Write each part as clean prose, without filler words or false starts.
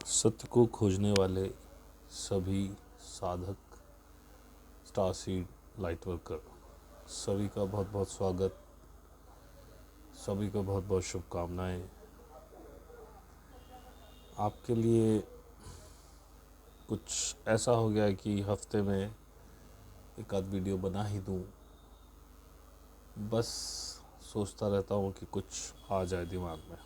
सत्य को खोजने वाले सभी साधक, स्टारसीड लाइट वर्कर, सभी का बहुत बहुत स्वागत, सभी को बहुत बहुत शुभकामनाएं। आपके लिए कुछ ऐसा हो गया है कि हफ्ते में एक आध वीडियो बना ही दूं। बस सोचता रहता हूं कि कुछ आ जाए दिमाग में।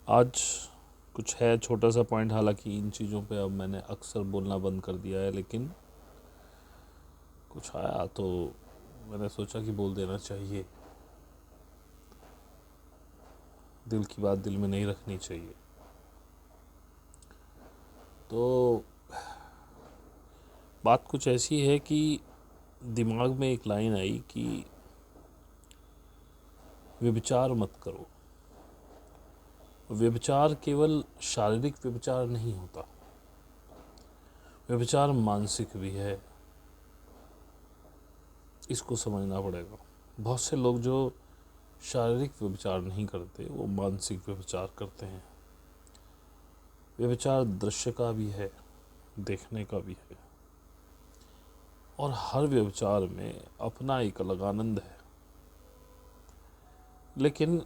आज कुछ है छोटा सा पॉइंट, हालांकि इन चीज़ों पे अब मैंने अक्सर बोलना बंद कर दिया है, लेकिन कुछ आया तो मैंने सोचा कि बोल देना चाहिए। दिल की बात दिल में नहीं रखनी चाहिए। तो बात कुछ ऐसी है कि दिमाग में एक लाइन आई कि व्यभिचार मत करो। व्यभिचार केवल शारीरिक व्यभिचार नहीं होता, व्यभिचार मानसिक भी है। इसको समझना पड़ेगा। बहुत से लोग जो शारीरिक व्यभिचार नहीं करते वो मानसिक व्यभिचार करते हैं। व्यभिचार दृश्य का भी है, देखने का भी है, और हर व्यभिचार में अपना एक अलग आनंद है। लेकिन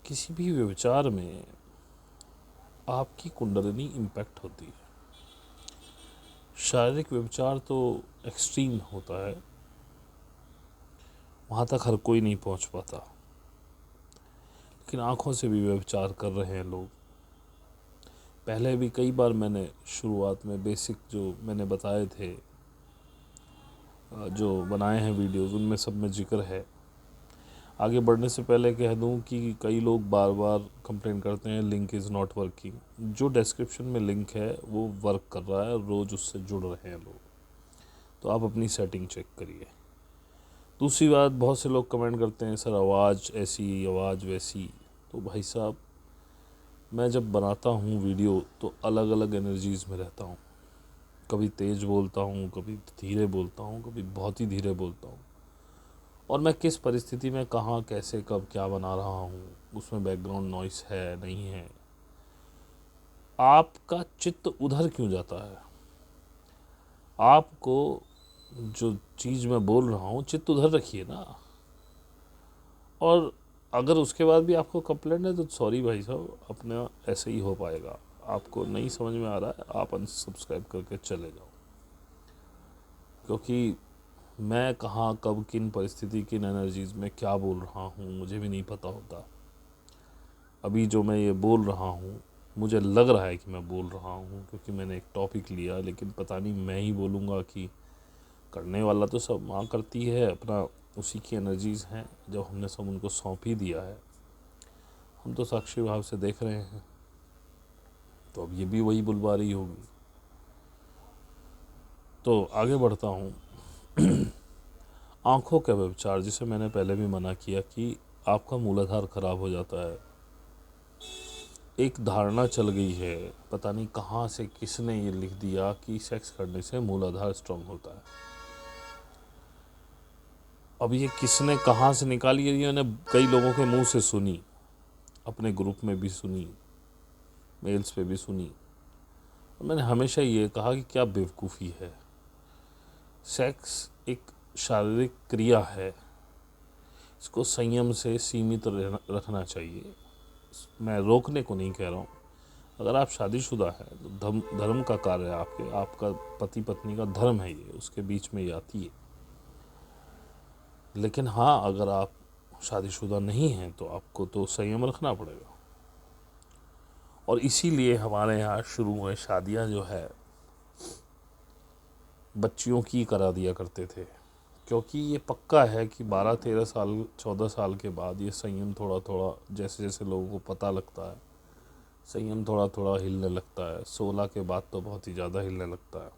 किसी भी व्यभिचार में आपकी कुंडलिनी इम्पैक्ट होती है। शारीरिक व्यभिचार तो एक्सट्रीम होता है, वहाँ तक हर कोई नहीं पहुँच पाता, लेकिन आँखों से भी व्यभिचार कर रहे हैं लोग। पहले भी कई बार मैंने शुरुआत में बेसिक जो मैंने बताए थे, जो बनाए हैं वीडियोज़, उनमें सब में जिक्र है। आगे बढ़ने से पहले कह दूं कि कई लोग बार बार कंप्लेन करते हैं लिंक इज़ नॉट वर्किंग। जो डिस्क्रिप्शन में लिंक है वो वर्क कर रहा है, रोज़ उससे जुड़ रहे हैं लोग, तो आप अपनी सेटिंग चेक करिए। दूसरी बात, बहुत से लोग कमेंट करते हैं सर आवाज़ ऐसी, आवाज़ वैसी। तो भाई साहब, मैं जब बनाता हूँ वीडियो तो अलग अलग एनर्जीज़ में रहता हूँ। कभी तेज़ बोलता हूँ, कभी धीरे बोलता हूँ, कभी बहुत ही धीरे बोलता हूँ, और मैं किस परिस्थिति में कहाँ कैसे कब क्या बना रहा हूँ, उसमें बैकग्राउंड नॉइस है नहीं है। आपका चित्त उधर क्यों जाता है? आपको जो चीज़ मैं बोल रहा हूँ चित्त उधर रखिए ना। और अगर उसके बाद भी आपको कंप्लेंट है तो सॉरी भाई साहब, अपना ऐसे ही हो पाएगा। आपको नहीं समझ में आ रहा है, आप अनसब्सक्राइब करके चले जाओ, क्योंकि मैं कहाँ कब किन परिस्थिति किन एनर्जीज़ में क्या बोल रहा हूँ मुझे भी नहीं पता होता। अभी जो मैं ये बोल रहा हूँ मुझे लग रहा है कि मैं बोल रहा हूँ क्योंकि मैंने एक टॉपिक लिया, लेकिन पता नहीं मैं ही बोलूँगा कि करने वाला तो सब माँ करती है, अपना उसी की एनर्जीज़ हैं। जब हमने सब उनको सौंप ही दिया है, हम तो साक्षी भाव से देख रहे हैं, तो अब ये भी वही बुलवा रही होगी। तो आगे बढ़ता हूँ। आँखों का व्यभिचार, जिसे मैंने पहले भी मना किया कि आपका मूलाधार खराब हो जाता है। एक धारणा चल गई है, पता नहीं कहाँ से किसने ये लिख दिया कि सेक्स करने से मूलाधार स्ट्रांग होता है। अब ये किसने कहाँ से निकाली है, ये मैंने कई लोगों के मुंह से सुनी, अपने ग्रुप में भी सुनी, मेल्स पे भी सुनी। मैंने हमेशा ये कहा कि क्या बेवकूफ़ी है। सेक्स एक शारीरिक क्रिया है, इसको संयम से सीमित रखना चाहिए। मैं रोकने को नहीं कह रहा हूँ। अगर आप शादीशुदा हैं तो धर्म का कार्य है, आपका पति पत्नी का धर्म है, ये उसके बीच में ये आती है। लेकिन हाँ, अगर आप शादीशुदा नहीं हैं तो आपको तो संयम रखना पड़ेगा। और इसीलिए हमारे यहाँ शुरू में शादियाँ जो है बच्चियों की करा दिया करते थे, क्योंकि ये पक्का है कि 12-13 साल 14 साल के बाद ये संयम थोड़ा थोड़ा, जैसे जैसे लोगों को पता लगता है, संयम थोड़ा थोड़ा हिलने लगता है। 16 के बाद तो बहुत ही ज़्यादा हिलने लगता है।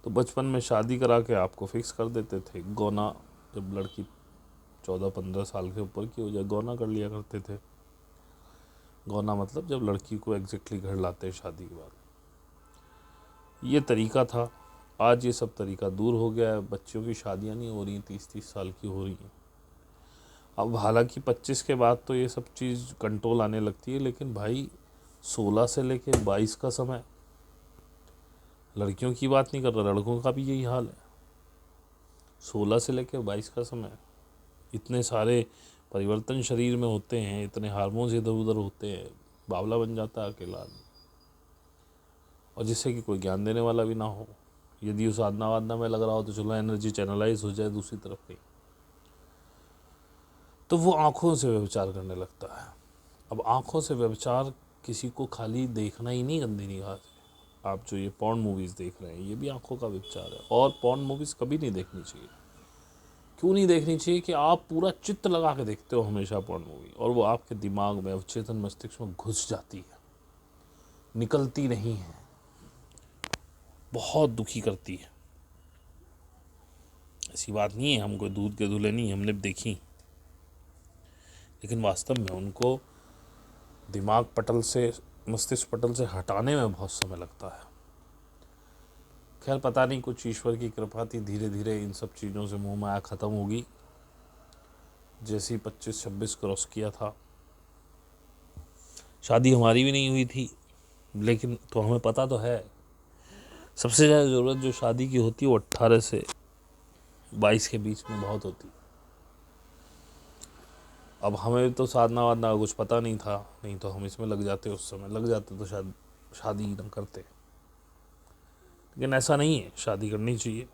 तो बचपन में शादी करा के आपको फिक्स कर देते थे। गौना, जब लड़की 14-15 साल के ऊपर की हो जाए, गौना कर लिया करते थे। गौना मतलब जब लड़की को एग्जैक्टली घर लाते हैं शादी के बाद, ये तरीका था। आज ये सब तरीका दूर हो गया है। बच्चियों की शादियां नहीं हो रही, 30-30 साल की हो रही हैं। अब हालांकि 25 के बाद तो ये सब चीज़ कंट्रोल आने लगती है, लेकिन भाई 16 से लेके 22 का समय, लड़कियों की बात नहीं कर रहा, लड़कों का भी यही हाल है। 16 से लेके 22 का समय, इतने सारे परिवर्तन शरीर में होते हैं, इतने हार्मोन्स इधर उधर होते हैं, बावला बन जाता है अकेला आदमी, और जिससे कि कोई ज्ञान देने वाला भी ना हो। यदि उस साधना वादना में लग रहा हो तो चलो एनर्जी चैनलाइज हो जाए दूसरी तरफ कहीं, तो वो आँखों से व्यभिचार करने लगता है। अब आँखों से व्यभिचार किसी को खाली देखना ही नहीं गंदी निगाह से, आप जो ये पॉर्न मूवीज़ देख रहे हैं ये भी आँखों का व्यभिचार है। और पॉर्न मूवीज़ कभी नहीं देखनी चाहिए। क्यों नहीं देखनी चाहिए? कि आप पूरा चित्त लगा के देखते हो हमेशा पॉर्न मूवी, और वो आपके दिमाग में, अवचेतन मस्तिष्क में घुस जाती है, निकलती नहीं है, बहुत दुखी करती है। ऐसी बात नहीं है, हम कोई दूध के धुले नहीं, हमने देखी, लेकिन वास्तव में उनको दिमाग पटल से, मस्तिष्क पटल से हटाने में बहुत समय लगता है। खैर पता नहीं, कुछ ईश्वर की कृपा थी, धीरे धीरे इन सब चीज़ों से मुँह माया ख़त्म होगी। जैसे ही 25-26 क्रॉस किया था, शादी हमारी भी नहीं हुई थी, लेकिन तो हमें पता तो है सबसे ज़्यादा ज़रूरत जो शादी की होती है वो 18 से 22 के बीच में बहुत होती। अब हमें तो साधना वादना का कुछ पता नहीं था, नहीं तो हम इसमें लग जाते, उस समय लग जाते तो शायद शादी न करते। लेकिन ऐसा नहीं है, शादी करनी चाहिए।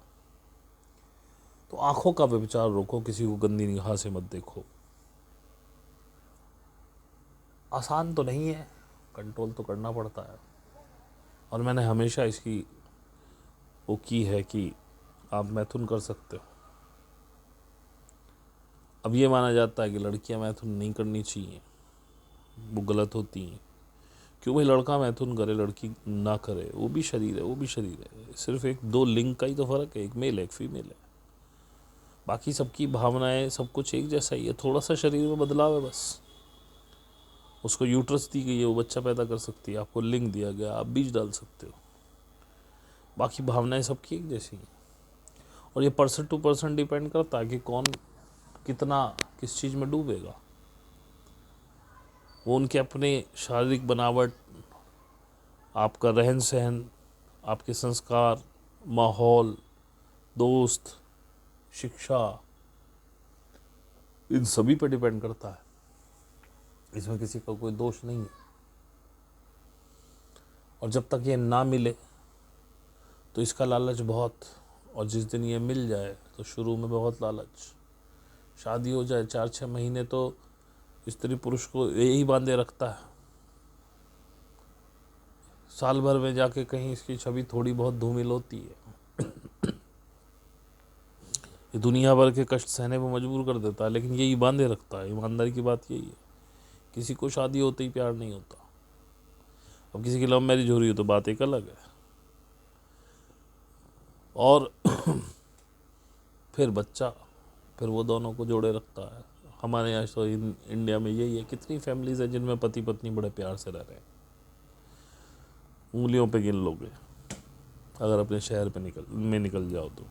तो आंखों का व्यभिचार रोको, किसी को गंदी निगाह से मत देखो। आसान तो नहीं है, कंट्रोल तो करना पड़ता है। और मैंने हमेशा इसकी वो की है कि आप मैथुन कर सकते हो। अब ये माना जाता है कि लड़कियां मैथुन नहीं करनी चाहिए, वो गलत होती हैं। क्यों भाई? लड़का मैथुन करे, लड़की ना करे, वो भी शरीर है, वो भी शरीर है। सिर्फ एक दो लिंग का ही तो फ़र्क है, एक मेल है एक फीमेल है। बाकी सबकी भावनाएं सब कुछ एक जैसा ही है, थोड़ा सा शरीर में बदलाव है बस। उसको यूट्रस दी गई है, वो बच्चा पैदा कर सकती है, आपको लिंग दिया गया, आप बीज डाल सकते हो। बाकी भावनाएं सबकी एक जैसी हैं। और ये पर्सन टू पर्सन डिपेंड करता है कि कौन कितना किस चीज़ में डूबेगा। वो उनके अपने शारीरिक बनावट, आपका रहन सहन, आपके संस्कार, माहौल, दोस्त, शिक्षा, इन सभी पर डिपेंड करता है। इसमें किसी का कोई दोष नहीं है। और जब तक ये ना मिले तो इसका लालच बहुत, और जिस दिन ये मिल जाए तो शुरू में बहुत लालच। शादी हो जाए 4-6 महीने तो स्त्री पुरुष को यही बांधे रखता है। साल भर में जाके कहीं इसकी छवि थोड़ी बहुत धूमिल होती है। ये दुनिया भर के कष्ट सहने पर मजबूर कर देता है, लेकिन यही बांधे रखता है। ईमानदारी की बात यही है। किसी को शादी होते ही प्यार नहीं होता। अब किसी की लव मैरिज हो रही हो तो बात एक अलग है। और फिर बच्चा, फिर वो दोनों को जोड़े रखता है। हमारे यहाँ तो इंडिया में यही है। कितनी फैमिलीज है जिनमें पति पत्नी बड़े प्यार से रह रहे हैं, उंगलियों पे गिन लोगे अगर अपने शहर पे निकल जाओ तो।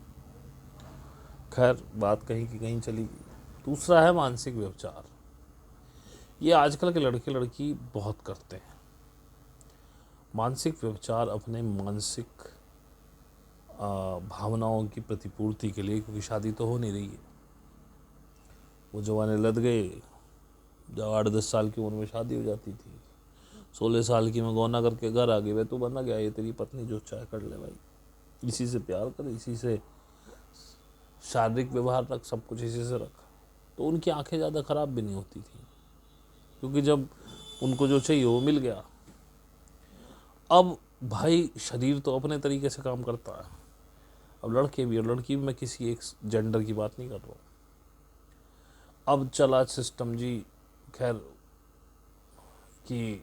खैर बात कहीं की कहीं चली गई। दूसरा है मानसिक व्यभिचार। ये आजकल के लड़के लड़की बहुत करते हैं। मानसिक व्यभिचार अपने मानसिक भावनाओं की प्रतिपूर्ति के लिए, क्योंकि शादी तो हो नहीं रही है। वो जवाने लद गए, जब 8-10 साल की उम्र में शादी हो जाती थी, 16 साल की में गौना करके घर आ गई, वे तो बना गया, ये तेरी पत्नी जो चाहे कर ले भाई, इसी से प्यार कर, इसी से शारीरिक व्यवहार रख, सब कुछ इसी से रख। तो उनकी आंखें ज़्यादा ख़राब भी नहीं होती थी, क्योंकि जब उनको जो चाहिए वो मिल गया। अब भाई शरीर तो अपने तरीके से काम करता है। अब लड़के भी और लड़की भी, मैं किसी एक जेंडर की बात नहीं कर रहा हूँ। अब चला सिस्टम जी, खैर, कि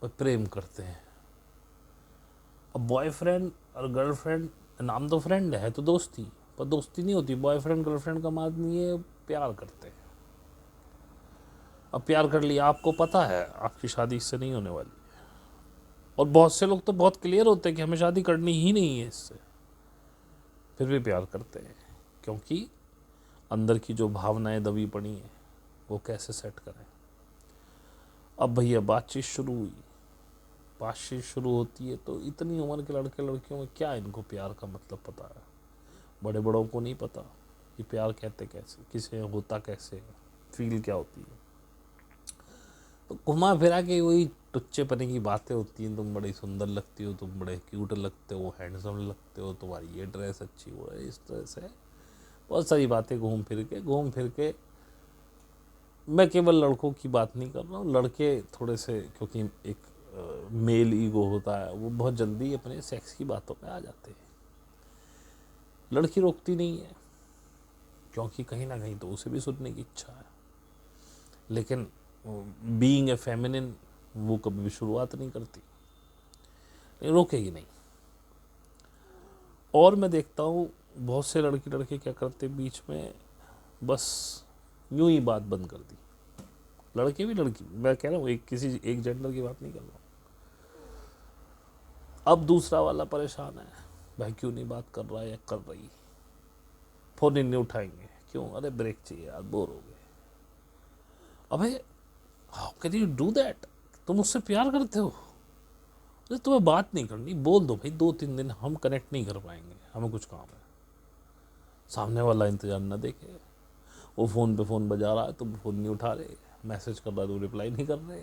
प्रेम करते हैं। अब बॉयफ्रेंड और गर्लफ्रेंड, नाम तो फ्रेंड है तो दोस्ती, पर दोस्ती नहीं होती। बॉयफ्रेंड गर्लफ्रेंड का मतलब ये प्यार करते हैं। अब प्यार कर लिया, आपको पता है आपकी शादी इससे नहीं होने वाली, और बहुत से लोग तो बहुत क्लियर होते हैं कि हमें शादी करनी ही नहीं है इससे, फिर भी प्यार करते हैं। क्योंकि अंदर की जो भावनाएं दबी पड़ी हैं वो कैसे सेट करें। अब भैया बातचीत शुरू हुई। बातचीत शुरू होती है तो इतनी उम्र के लड़के लड़कियों में क्या इनको प्यार का मतलब पता है। बड़े बड़ों को नहीं पता कि प्यार कहते कैसे, किसे होता कैसे, फील क्या होती है। तो घुमा फिरा के वही टुच्चे पने की बातें होती हैं। तुम बड़ी सुंदर लगती हो, तुम बड़े क्यूट लगते हो, हैंडसम लगते हो, तुम्हारी ये ड्रेस अच्छी हो है, इस तरह से बहुत सारी बातें घूम फिर के मैं केवल लड़कों की बात नहीं कर रहा हूँ। लड़के थोड़े से, क्योंकि एक मेल ईगो होता है, वो बहुत जल्दी अपने सेक्स की बातों पे आ जाते हैं। लड़की रोकती नहीं है, क्योंकि कहीं ना कहीं तो उसे भी सुनने की इच्छा है, लेकिन बीइंग ए फेमिनिन वो कभी भी शुरुआत नहीं करती, रोकेगी नहीं। और मैं देखता हूँ बहुत से लड़के क्या करते बीच में, बस यूं ही बात बंद कर दी। लड़के भी लड़की, मैं कह रहा हूँ किसी एक जेंडर की बात नहीं कर रहा हूँ। अब दूसरा वाला परेशान है, भाई क्यों नहीं बात कर रहा है या कर रही, फोन ही नहीं उठाएंगे, क्यों, अरे ब्रेक चाहिए यार, बोर हो गए। अबे how can you do that? तुम उससे प्यार करते हो, अरे तुम्हें बात नहीं करनी, बोल दो भाई 2-3 दिन हम कनेक्ट नहीं कर पाएंगे, हमें कुछ काम है। सामने वाला इंतजार न देखे, वो फ़ोन पे फ़ोन बजा रहा है, तुम फ़ोन नहीं उठा रहे, मैसेज कर रहा है, तुम रिप्लाई नहीं कर रहे।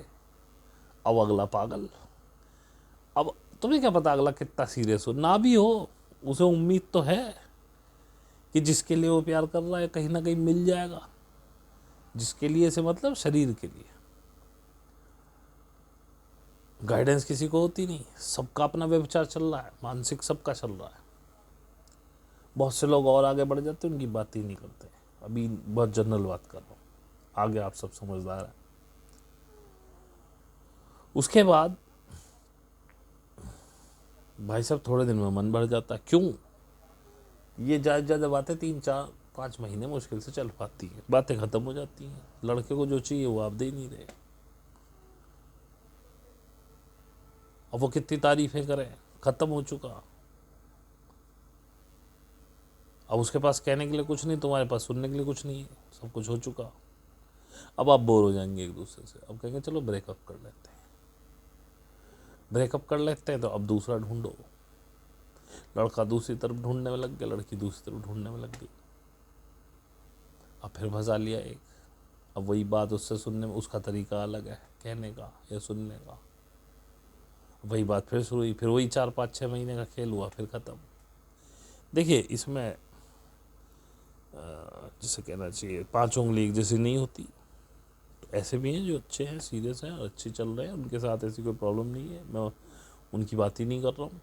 अब अगला पागल। अब तुम्हें क्या पता अगला कितना सीरियस हो, ना भी हो, उसे उम्मीद तो है कि जिसके लिए वो प्यार कर रहा है कहीं ना कहीं मिल जाएगा। जिसके लिए से मतलब शरीर के लिए। गाइडेंस किसी को होती नहीं, सबका अपना व्यभिचार चल रहा है, मानसिक सबका चल रहा है। बहुत से लोग और आगे बढ़ जाते हैं, उनकी बात ही नहीं करते। अभी बहुत जनरल बात कर रहा हूँ, आगे आप सब समझदार हैं। उसके बाद भाई साहब थोड़े दिन में मन भर जाता है। क्यों? ये ज़्यादा बातें 3-4-5 महीने मुश्किल से चल पाती हैं, बातें ख़त्म हो जाती हैं। लड़के को जो चाहिए वो आप दे नहीं रहे। अब वो कितनी तारीफें करें, ख़त्म हो चुका। अब उसके पास कहने के लिए कुछ नहीं, तुम्हारे पास सुनने के लिए कुछ नहीं है, सब कुछ हो चुका। अब आप बोर हो जाएंगे एक दूसरे से, अब कहेंगे चलो ब्रेकअप कर लेते हैं। ब्रेकअप कर लेते हैं तो अब दूसरा ढूंढो। लड़का दूसरी तरफ ढूंढने में लग गया, लड़की दूसरी तरफ ढूंढने में लग गई। अब फिर फंसा लिया एक। अब वही बात उससे सुनने में, उसका तरीका अलग है कहने का या सुनने का। वही बात फिर शुरू हुई, फिर वही 4-5-6 महीने का खेल हुआ, फिर ख़त्म। देखिए इसमें जैसे कहना चाहिए 5 उंगली एक जैसी नहीं होती। तो ऐसे भी हैं जो अच्छे हैं, सीरियस हैं और अच्छे चल रहे हैं, उनके साथ ऐसी कोई प्रॉब्लम नहीं है, मैं उनकी बात ही नहीं कर रहा हूँ।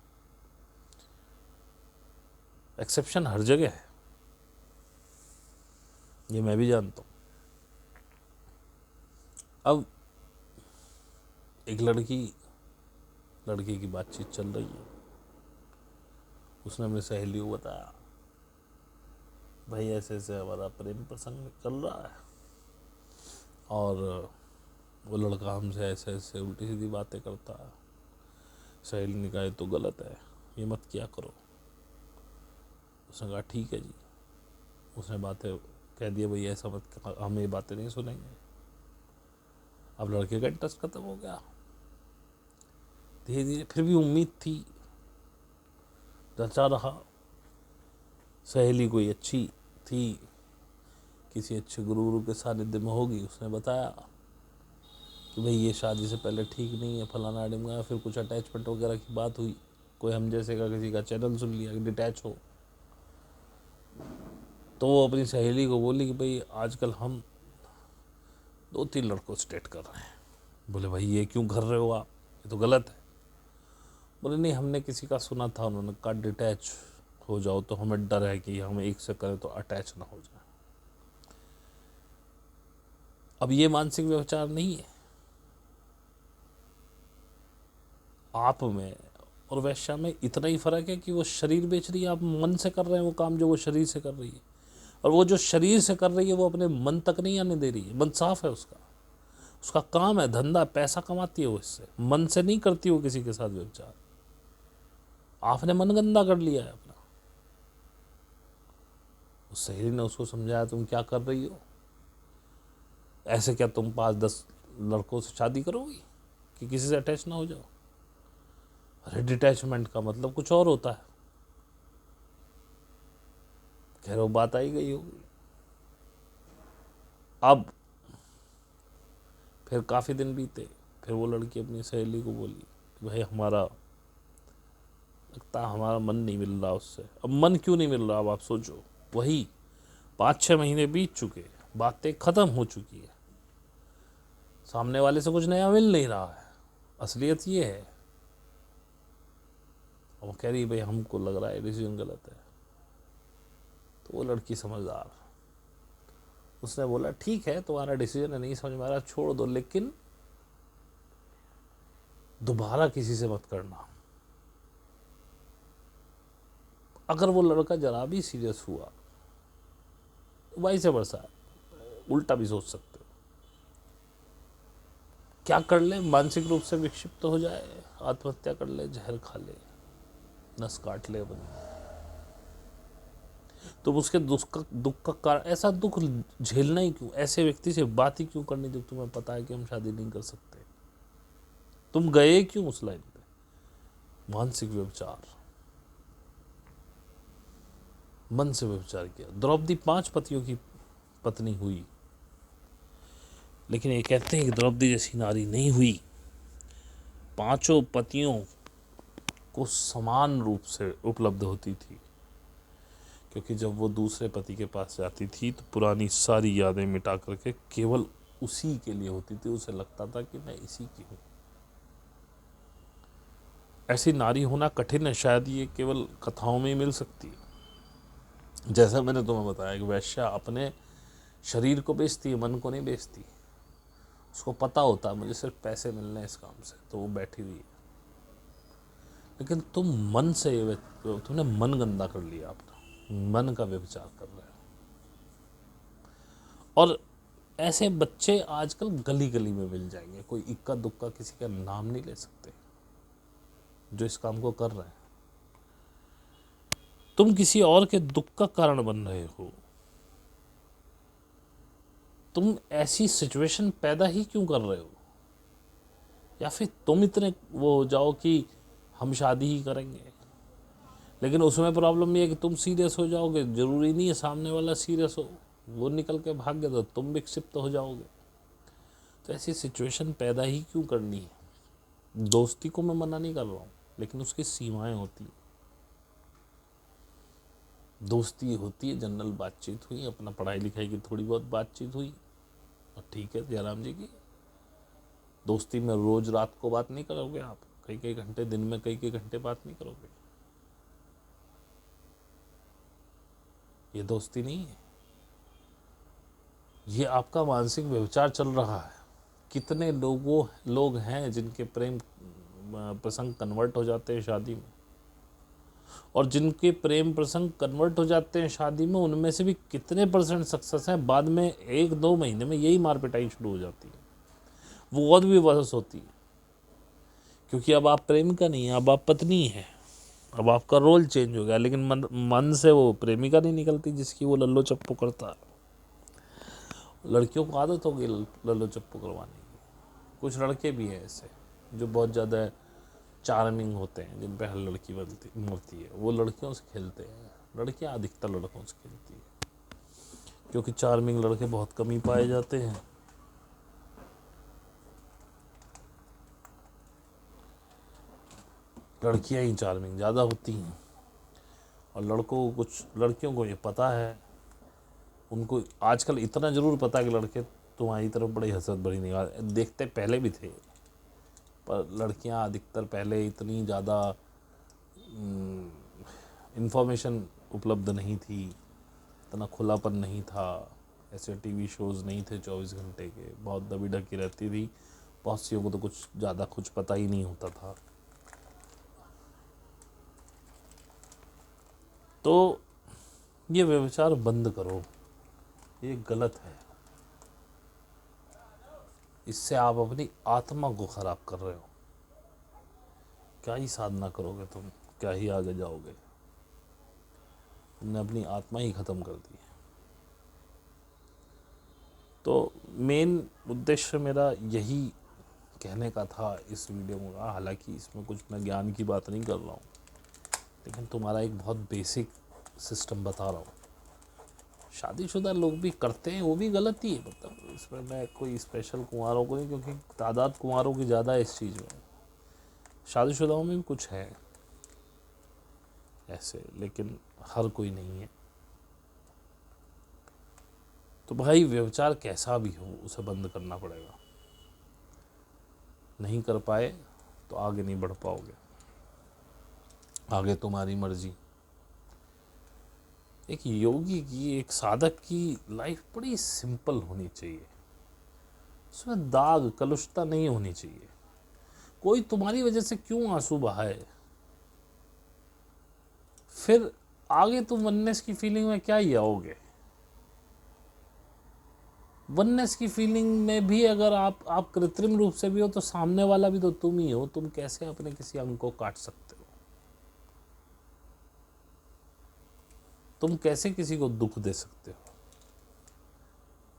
एक्सेप्शन हर जगह है, ये मैं भी जानता हूँ। अब एक लड़की की बातचीत चल रही है, उसने अपनी सहेली को बताया भाई ऐसे ऐसे हमारा प्रेम प्रसंग चल रहा है और वो लड़का हमसे ऐसे ऐसे उल्टी सीधी बातें करता है। सहेली ने कहा तो गलत है, ये मत किया करो। उसने कहा ठीक है जी। उसने बातें कह दिया भाई ऐसा मत, हम ये बातें नहीं सुनेंगे। अब लड़के का इंटरेस्ट खत्म हो गया। धीरे धीरे फिर भी उम्मीद थी, रचा रहा। सहेली कोई अच्छी थी, किसी अच्छे गुरु के सानिध्य में होगी। उसने बताया कि भाई ये शादी से पहले ठीक नहीं है, फलाना डिमगा। फिर कुछ अटैचमेंट वगैरह की बात हुई, कोई हम जैसे का किसी का चैनल सुन लिया, डिटैच हो। तो वो अपनी सहेली को बोली कि भाई आजकल हम 2-3 लड़कों से डेट कर रहे हैं। बोले भाई ये क्यों कर रहे हो आप, ये तो गलत है। बोले नहीं, हमने किसी का सुना था, उन्होंने कहा डिटैच हो जाओ, तो हमें डर है कि हम एक से करें तो अटैच ना हो जाए। अब ये मानसिक व्यवचार नहीं है आप में और वैश्या में। इतना ही फर्क है कि वो शरीर बेच रही है, आप मन से कर रहे हैं वो काम जो वो शरीर से कर रही है। और वो जो शरीर से कर रही है वो अपने मन तक नहीं आने दे रही है। मन साफ है उसका, उसका काम है, धंधा, पैसा कमाती है वो इससे। मन से नहीं करती वो किसी के साथ व्यवचार। आपने मन गंदा कर लिया है अपना। उस सहेली ने उसको समझाया तुम क्या कर रही हो, ऐसे क्या तुम 5-10 लड़कों से शादी करोगी कि किसी से अटैच ना हो जाओ? अरे डिटैचमेंट का मतलब कुछ और होता है। खैर वो बात आई गई होगी। अब फिर काफ़ी दिन बीते, फिर वो लड़की अपनी सहेली को बोली कि भाई हमारा लगता है हमारा मन नहीं मिल रहा उससे। अब मन क्यों नहीं मिल रहा? अब आप सोचो, वही 5-6 महीने बीत चुके, बातें ख़त्म हो चुकी है, सामने वाले से कुछ नया मिल नहीं रहा है, असलियत ये है। वो कह रही भाई हमको लग रहा है डिसीजन गलत है। तो वो लड़की समझदार, उसने बोला ठीक है तुम्हारा डिसीजन है, नहीं समझ में आ रहा, छोड़ दो, लेकिन दोबारा किसी से मत करना। अगर वो लड़का जरा भी सीरियस हुआ, वाई से वर्षा, उल्टा भी सोच सकते हो। क्या कर ले? मानसिक रूप से विक्षिप्त हो जाए, आत्महत्या कर ले, जहर खा ले, नस काट ले अपनी। तो उसके दुख का कारण, ऐसा दुख झेलना ही क्यों? ऐसे व्यक्ति से बात ही क्यों करनी जब तुम्हें पता है कि हम शादी नहीं कर सकते? तुम गए क्यों उस लाइन पे? मानसिक व्यभिचार, मन से व्यभिचार किया। द्रौपदी 5 पतियों की पत्नी हुई, लेकिन ये कहते हैं कि द्रौपदी जैसी नारी नहीं हुई। 5 पतियों को समान रूप से उपलब्ध होती थी, क्योंकि जब वो दूसरे पति के पास जाती थी तो पुरानी सारी यादें मिटा करके केवल उसी के लिए होती थी। उसे लगता था कि मैं इसी की हूँ। ऐसी नारी होना कठिन है, शायद ये केवल कथाओं में ही मिल सकती है। जैसा मैंने तुम्हें बताया कि वैश्या अपने शरीर को बेचती है, मन को नहीं बेचती। उसको पता होता है मुझे सिर्फ पैसे मिलने इस काम से, तो वो बैठी हुई है। लेकिन तुम मन से, तुमने मन गंदा कर लिया अपना, मन का व्यभिचार कर रहे हो। और ऐसे बच्चे आजकल गली गली में मिल जाएंगे, कोई इक्का दुक्का किसी का नाम नहीं ले सकते जो इस काम को कर रहे हैं। तुम किसी और के दुख का कारण बन रहे हो। तुम ऐसी सिचुएशन पैदा ही क्यों कर रहे हो? या फिर तुम इतने वो हो जाओ कि हम शादी ही करेंगे, लेकिन उसमें प्रॉब्लम ये है कि तुम सीरियस हो जाओगे, जरूरी नहीं है सामने वाला सीरियस हो, वो निकल के भाग गया तो तुम विक्षिप्त हो जाओगे। तो ऐसी सिचुएशन पैदा ही क्यों करनी है? दोस्ती को मैं मना नहीं कर रहा हूँ, लेकिन उसकी सीमाएं होती हैं। दोस्ती होती है, जनरल बातचीत हुई, अपना पढ़ाई लिखाई की थोड़ी बहुत बातचीत हुई, और ठीक है। जयराम जी की दोस्ती में रोज रात को बात नहीं करोगे आप, कई कई घंटे, दिन में कई कई घंटे बात नहीं करोगे, ये दोस्ती नहीं है। ये आपका मानसिक व्यभिचार चल रहा है। कितने लोग हैं जिनके प्रेम प्रसंग कन्वर्ट हो जाते हैं शादी में, और जिनके प्रेम प्रसंग कन्वर्ट हो जाते हैं शादी में, उनमें से भी कितने % सक्सेस हैं? बाद में 1-2 महीने में यही मार पिटाई शुरू हो जाती है, वो और भी वर्स होती है। क्योंकि अब आप प्रेमिका नहीं है, अब आप पत्नी है, अब आपका रोल चेंज हो गया। लेकिन मन से वो प्रेमिका नहीं निकलती जिसकी वो लल्लो चप्पू करता है। लड़कियों को आदत हो गई लल्लो चप्पू करवाने की। कुछ लड़के भी हैं ऐसे जो बहुत ज़्यादा चार्मिंग होते हैं, जिन पे हर लड़की मरती है, वो लड़कियों से खेलते हैं। लड़कियां अधिकतर लड़कों से खेलती है, क्योंकि चार्मिंग लड़के बहुत कम ही पाए जाते हैं। लड़कियां ही चार्मिंग ज़्यादा होती हैं, और लड़कियों को ये पता है। उनको आजकल इतना ज़रूर पता है कि लड़के तुम्हारी तरफ बड़ी हसरत भरी निगाह देखते, पहले भी थे, पर लड़कियां अधिकतर पहले इतनी ज़्यादा इन्फॉर्मेशन उपलब्ध नहीं थी, इतना खुलापन नहीं था, ऐसे टीवी शोज़ नहीं थे 24 घंटे के, बहुत दबी ढकी रहती थी। बहुत सी को तो कुछ ज़्यादा कुछ पता ही नहीं होता था। तो ये व्यभिचार बंद करो, ये गलत है। इससे आप अपनी आत्मा को खराब कर रहे हो। क्या ही साधना करोगे तुम, क्या ही आगे जाओगे? तुमने अपनी आत्मा ही खत्म कर दी है। तो मेन उद्देश्य मेरा यही कहने का था इस वीडियो में। हालांकि इसमें कुछ मैं ज्ञान की बात नहीं कर रहा हूँ, लेकिन तुम्हारा एक बहुत बेसिक सिस्टम बता रहा हूँ। शादीशुदा लोग भी करते हैं, वो भी गलत ही है। मतलब इसमें मैं कोई स्पेशल कुंवारों को नहीं, क्योंकि तादाद कुंवारों की ज़्यादा है इस चीज़ में। शादीशुदाओं में भी कुछ है ऐसे, लेकिन हर कोई नहीं है। तो भाई व्यभिचार कैसा भी हो उसे बंद करना पड़ेगा। नहीं कर पाए तो आगे नहीं बढ़ पाओगे, आगे तुम्हारी मर्जी। एक योगी की, एक साधक की लाइफ बड़ी सिंपल होनी चाहिए। उसमें दाग कलुषता नहीं होनी चाहिए। कोई तुम्हारी वजह से क्यों आंसू बहाए, फिर आगे तुम वननेस की फीलिंग में क्या ही आओगे। वननेस की फीलिंग में भी अगर आप कृत्रिम रूप से भी हो, तो सामने वाला भी तो तुम ही हो। तुम कैसे अपने किसी अंग को काट सकते हो? तुम कैसे किसी को दुख दे सकते हो?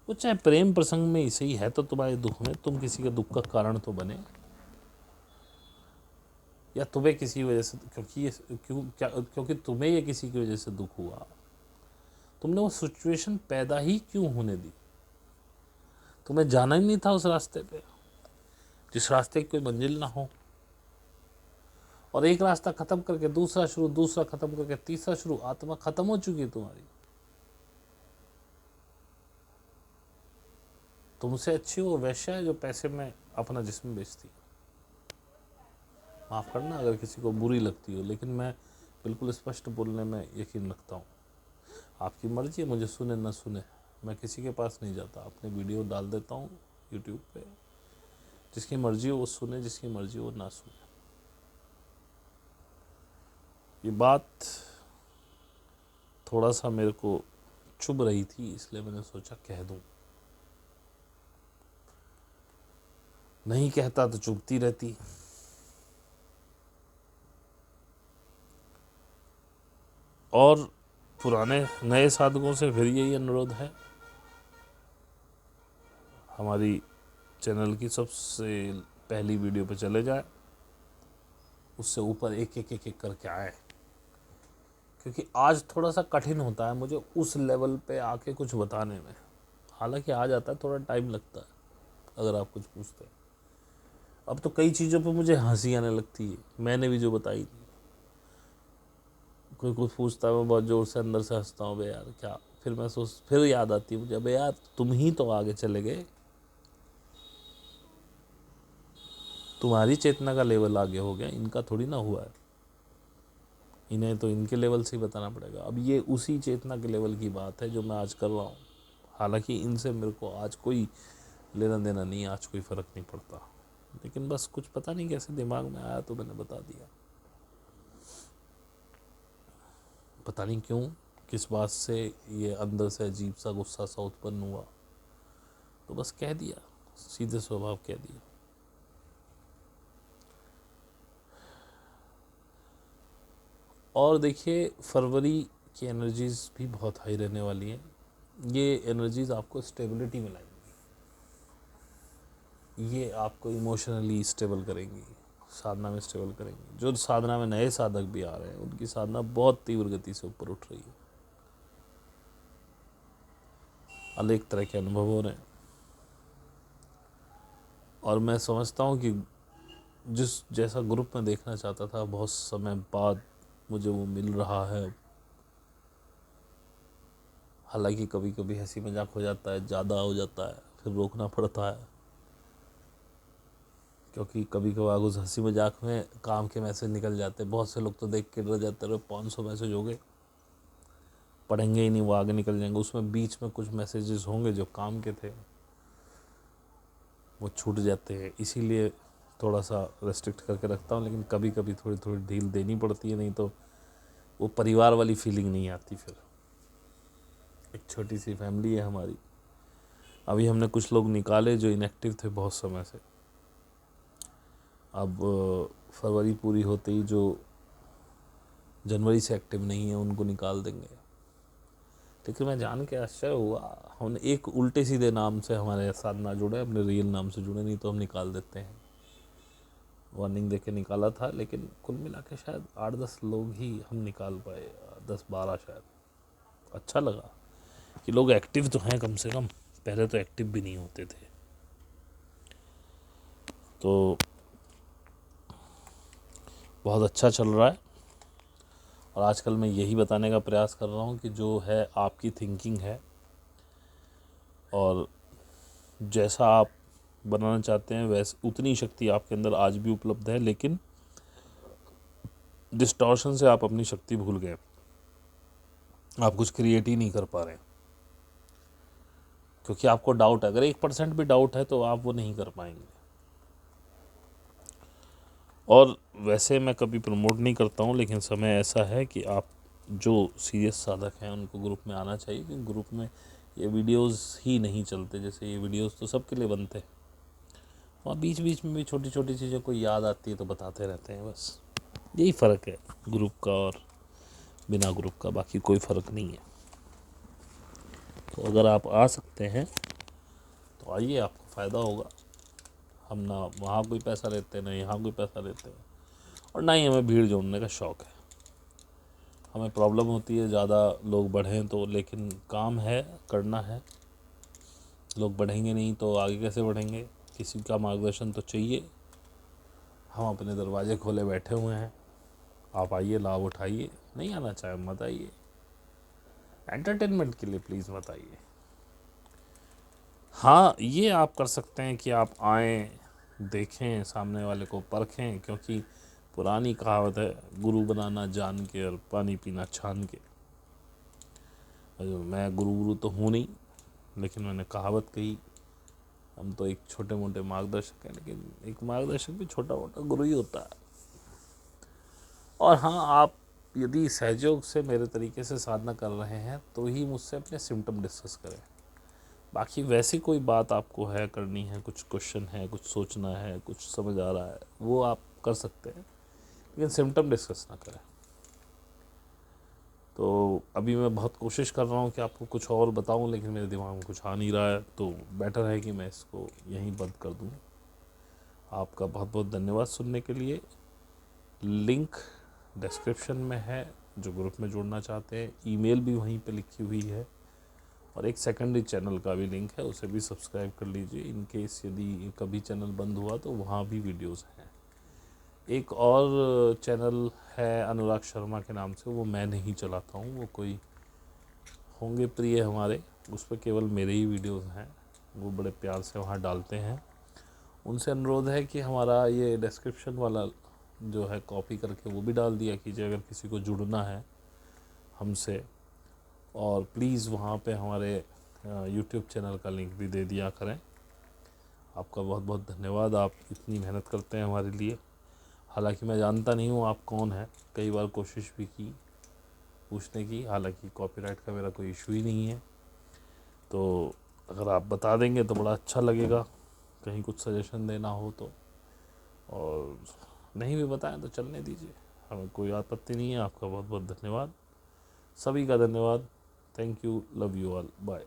वो चाहे प्रेम प्रसंग में ही सही है, तो तुम्हारे दुख में तुम किसी के दुख का कारण तो बने, या तुम्हें किसी वजह से, क्योंकि तुम्हें ये किसी की वजह से दुख हुआ, तुमने वो सिचुएशन पैदा ही क्यों होने दी? तुम्हें जाना ही नहीं था उस रास्ते पे, जिस रास्ते की कोई मंजिल ना हो। और एक रास्ता खत्म करके दूसरा शुरू, दूसरा खत्म करके तीसरा शुरू, आत्मा खत्म हो चुकी है तुम्हारी। तुमसे अच्छी वो वैश्या है जो पैसे में अपना जिस्म बेचती है। माफ़ करना अगर किसी को बुरी लगती हो, लेकिन मैं बिल्कुल स्पष्ट बोलने में यकीन रखता हूँ। आपकी मर्जी है, मुझे सुने ना सुने, मैं किसी के पास नहीं जाता। अपने वीडियो डाल देता हूँ यूट्यूब पे, जिसकी मर्जी हो वो सुने, जिसकी मर्जी हो वो ना सुने। ये बात थोड़ा सा मेरे को चुभ रही थी, इसलिए मैंने सोचा कह दूँ। नहीं कहता तो चुभती रहती। और पुराने नए साधकों से फिर यही अनुरोध है, हमारी चैनल की सबसे पहली वीडियो पे चले जाए, उससे ऊपर एक एक एक एक करके आए। क्योंकि आज थोड़ा सा कठिन होता है मुझे उस लेवल पे आके कुछ बताने में। हालांकि आ जाता है, थोड़ा टाइम लगता है अगर आप कुछ पूछते हैं। अब तो कई चीज़ों पे मुझे हंसी आने लगती है, मैंने भी जो बताई थी। कोई कुछ पूछता है, मैं बहुत ज़ोर से अंदर से हंसता हूँ, बे यार क्या। फिर याद आती है मुझे, अबे यार तुम ही तो आगे चले गए, तुम्हारी चेतना का लेवल आगे हो गया, इनका थोड़ी ना हुआ है। इन्हें तो इनके लेवल से ही बताना पड़ेगा। अब ये उसी चेतना के लेवल की बात है जो मैं आज कर रहा हूँ। हालांकि इनसे मेरे को आज कोई लेना देना नहीं, आज कोई फ़र्क नहीं पड़ता, लेकिन बस कुछ पता नहीं कैसे दिमाग में आया तो मैंने बता दिया। पता नहीं क्यों, किस बात से ये अंदर से अजीब सा गुस्सा सा उत्पन्न हुआ, तो बस कह दिया, सीधे स्वभाव कह दिया। और देखिए, फरवरी की एनर्जीज़ भी बहुत हाई रहने वाली हैं। ये एनर्जीज़ आपको स्टेबिलिटी में लाएंगी, ये आपको इमोशनली स्टेबल करेंगी, साधना में स्टेबल करेंगी। जो साधना में नए साधक भी आ रहे हैं, उनकी साधना बहुत तीव्र गति से ऊपर उठ रही है, अनेक तरह के अनुभव हो रहे हैं। और मैं समझता हूँ कि जिस जैसा ग्रुप में देखना चाहता था, बहुत समय बाद मुझे वो मिल रहा है। हालांकि कभी कभी हंसी मजाक हो जाता है, ज़्यादा हो जाता है, फिर रोकना पड़ता है, क्योंकि कभी कभार उस हंसी मजाक में काम के मैसेज निकल जाते हैं। बहुत से लोग तो देख के डर जाते रहे, 500 मैसेज हो गए, पढ़ेंगे ही नहीं, वो आगे निकल जाएंगे। उसमें बीच में कुछ मैसेजेस होंगे जो काम के थे, वो छूट जाते हैं, इसीलिए थोड़ा सा रेस्ट्रिक्ट करके रखता हूँ। लेकिन कभी कभी थोड़ी थोड़ी ढील देनी पड़ती है, नहीं तो वो परिवार वाली फीलिंग नहीं आती। फिर एक छोटी सी फैमिली है हमारी। अभी हमने कुछ लोग निकाले जो इनएक्टिव थे बहुत समय से। अब फरवरी पूरी होते ही जो जनवरी से एक्टिव नहीं है उनको निकाल देंगे। लेकिन मैं जान के आश्चर्य हुआ, हम एक उल्टे सीधे नाम से हमारे साथ ना जुड़े, अपने रियल नाम से जुड़े, नहीं तो हम निकाल देते हैं। वार्निंग देके निकाला था, लेकिन कुल मिला के शायद 8-10 लोग ही हम निकाल पाए, 10-12 शायद। अच्छा लगा कि लोग एक्टिव तो हैं कम से कम, पहले तो एक्टिव भी नहीं होते थे। तो बहुत अच्छा चल रहा है, और आजकल मैं यही बताने का प्रयास कर रहा हूँ कि जो है आपकी थिंकिंग है, और जैसा आप बनाना चाहते हैं वैसे उतनी शक्ति आपके अंदर आज भी उपलब्ध है, लेकिन डिस्टॉर्शन से आप अपनी शक्ति भूल गए, आप कुछ क्रिएट ही नहीं कर पा रहे हैं, क्योंकि आपको डाउट है। अगर 1% भी डाउट है तो आप वो नहीं कर पाएंगे। और वैसे मैं कभी प्रमोट नहीं करता हूँ, लेकिन समय ऐसा है कि आप जो सीरियस साधक हैं उनको ग्रुप में आना चाहिए, क्योंकि ग्रुप में ये वीडियोस ही नहीं चलते। जैसे ये वीडियोस तो सबके लिए बनते हैं, वहाँ बीच बीच में भी छोटी छोटी चीज़ें कोई याद आती है तो बताते रहते हैं, बस यही फ़र्क है ग्रुप का और बिना ग्रुप का, बाकी कोई फ़र्क नहीं है। तो अगर आप आ सकते हैं तो आइए, आपको फ़ायदा होगा। हम ना वहाँ कोई पैसा लेते हैं, ना यहाँ कोई पैसा लेते हैं, और ना ही हमें भीड़ जोड़ने का शौक़ है। हमें प्रॉब्लम होती है ज़्यादा लोग बढ़ें तो, लेकिन काम है, करना है। लोग बढ़ेंगे नहीं तो आगे कैसे बढ़ेंगे, किसी का मार्गदर्शन तो चाहिए। हम अपने दरवाजे खोले बैठे हुए हैं, आप आइए, लाभ उठाइए। नहीं आना चाहे मत आइए, एंटरटेनमेंट के लिए प्लीज़ मत आइए। हाँ, ये आप कर सकते हैं कि आप आएँ, देखें, सामने वाले को परखें, क्योंकि पुरानी कहावत है, गुरु बनाना जान के और पानी पीना छान के। मैं गुरु तो हूँ नहीं, लेकिन मैंने कहावत कही। हम तो एक छोटे मोटे मार्गदर्शक हैं, लेकिन एक मार्गदर्शक भी छोटा मोटा गुरु ही होता है। और हाँ, आप यदि सहयोग से मेरे तरीके से साधना कर रहे हैं तो ही मुझसे अपने सिम्टम डिस्कस करें। बाकी वैसी कोई बात आपको है करनी है, कुछ क्वेश्चन है, कुछ सोचना है, कुछ समझ आ रहा है, वो आप कर सकते हैं, लेकिन सिम्टम डिस्कस ना करें। तो अभी मैं बहुत कोशिश कर रहा हूँ कि आपको कुछ और बताऊँ, लेकिन मेरे दिमाग में कुछ आ नहीं रहा है, तो बेटर है कि मैं इसको यहीं बंद कर दूँ। आपका बहुत बहुत धन्यवाद सुनने के लिए। लिंक डिस्क्रिप्शन में है, जो ग्रुप में जुड़ना चाहते हैं। ईमेल भी वहीं पे लिखी हुई है, और एक सेकेंडरी चैनल का भी लिंक है, उसे भी सब्सक्राइब कर लीजिए। इन केस यदि कभी चैनल बंद हुआ तो वहाँ भी वीडियोस हैं। एक और चैनल है अनुराग शर्मा के नाम से, वो मैं नहीं चलाता हूँ, वो कोई होंगे प्रिय हमारे, उस पर केवल मेरे ही वीडियोस हैं, वो बड़े प्यार से वहाँ डालते हैं। उनसे अनुरोध है कि हमारा ये डिस्क्रिप्शन वाला जो है कॉपी करके वो भी डाल दिया कीजिए, अगर किसी को जुड़ना है हमसे। और प्लीज़ वहाँ पे हमारे यूट्यूब चैनल का लिंक भी दे दिया करें। आपका बहुत बहुत धन्यवाद, आप इतनी मेहनत करते हैं हमारे लिए। हालांकि मैं जानता नहीं हूँ आप कौन हैं, कई बार कोशिश भी की पूछने की, हालांकि कॉपीराइट का मेरा कोई इशू ही नहीं है। तो अगर आप बता देंगे तो बड़ा अच्छा लगेगा, कहीं कुछ सजेशन देना हो तो। और नहीं भी बताएं तो चलने दीजिए, हमें कोई आपत्ति नहीं है। आपका बहुत बहुत धन्यवाद, सभी का धन्यवाद। Thank you, love you all, bye.